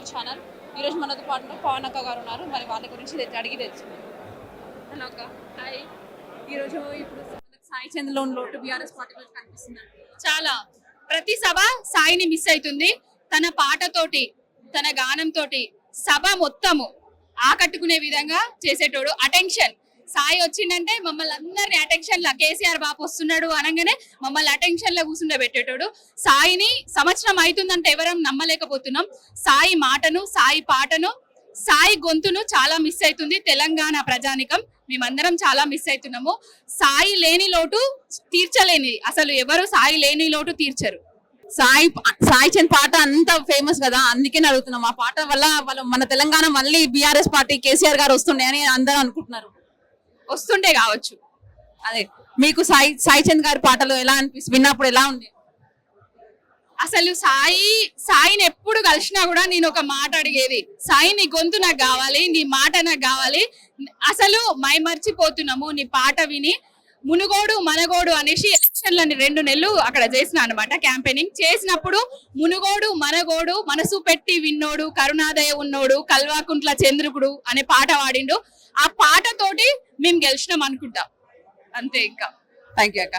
Our channel. ఈరోజు మనతో పాటు పవన్ అక్క గారు ఉన్నారు. మరి వాళ్ళ గురించి అడిగి తెలుసుకుందాం. హలో అక్క. హాయ్. ఈరోజు ఇప్పుడు సాయి చంద్రలో లోటు బీఆర్ఎస్ పార్టీ గురించి కనిపిస్తుంది. చాలా ప్రతి సభ సాయిని మిస్ అవుతుంది. తన పాటతోటి తన గానంతోటి సభ మొత్తము ఆకట్టుకునే విధంగా చేసేటోడు. అటెన్షన్ సాయి వచ్చిందంటే మమ్మల్ని అందరినీ అటెన్షన్ లా, కేసీఆర్ బాపు వస్తున్నాడు అనగానే మమ్మల్ని అటెన్షన్ లో కూర్చుండబెట్టేటోడు. సాయిని సంవత్సరం అవుతుందంటే ఎవరం నమ్మలేకపోతున్నాం. సాయి మాటను, సాయి పాటను, సాయి గొంతును చాలా మిస్ అవుతుంది తెలంగాణ ప్రజానికం. మేమందరం చాలా మిస్ అవుతున్నాము. సాయి లేని లోటు తీర్చలేని, అసలు ఎవరు సాయి లేని లోటు తీర్చరు. సాయి చంద్ పాట అంత ఫేమస్ కదా, అందుకే అడుగుతున్నాం. ఆ పాట వల్ల వాళ్ళు మన తెలంగాణ మళ్ళీ బీఆర్ఎస్ పార్టీ కేసీఆర్ గారు వస్తుండే అని అందరూ అనుకుంటున్నారు. వస్తుంటే కావచ్చు. అదే మీకు సాయి చంద్ గారి పాటలు ఎలా అనిపిస్తుంది, విన్నప్పుడు ఎలా ఉంది? అసలు సాయిని ఎప్పుడు కలిసినా కూడా నేను ఒక మాట అడిగేది, సాయి నీ గొంతు నాకు కావాలి, నీ మాట నాకు కావాలి. అసలు మైమర్చిపోతున్నాము నీ పాట విని. మునుగోడు మనగోడు అనేసి ఎలక్షన్లని 2 నెలలు అక్కడ చేసిన అనమాట క్యాంపెయినింగ్ చేసినప్పుడు. మునుగోడు మనగోడు మనసు పెట్టి విన్నోడు, కరుణాదయ ఉన్నోడు, కల్వాకుంట్ల చంద్రుకుడు అనే పాట పాడిండు. ఆ పాటతోటి మేము గెలిచినాం అనుకుంటా. అంతే. ఇంకా థ్యాంక్ యూ అక్క.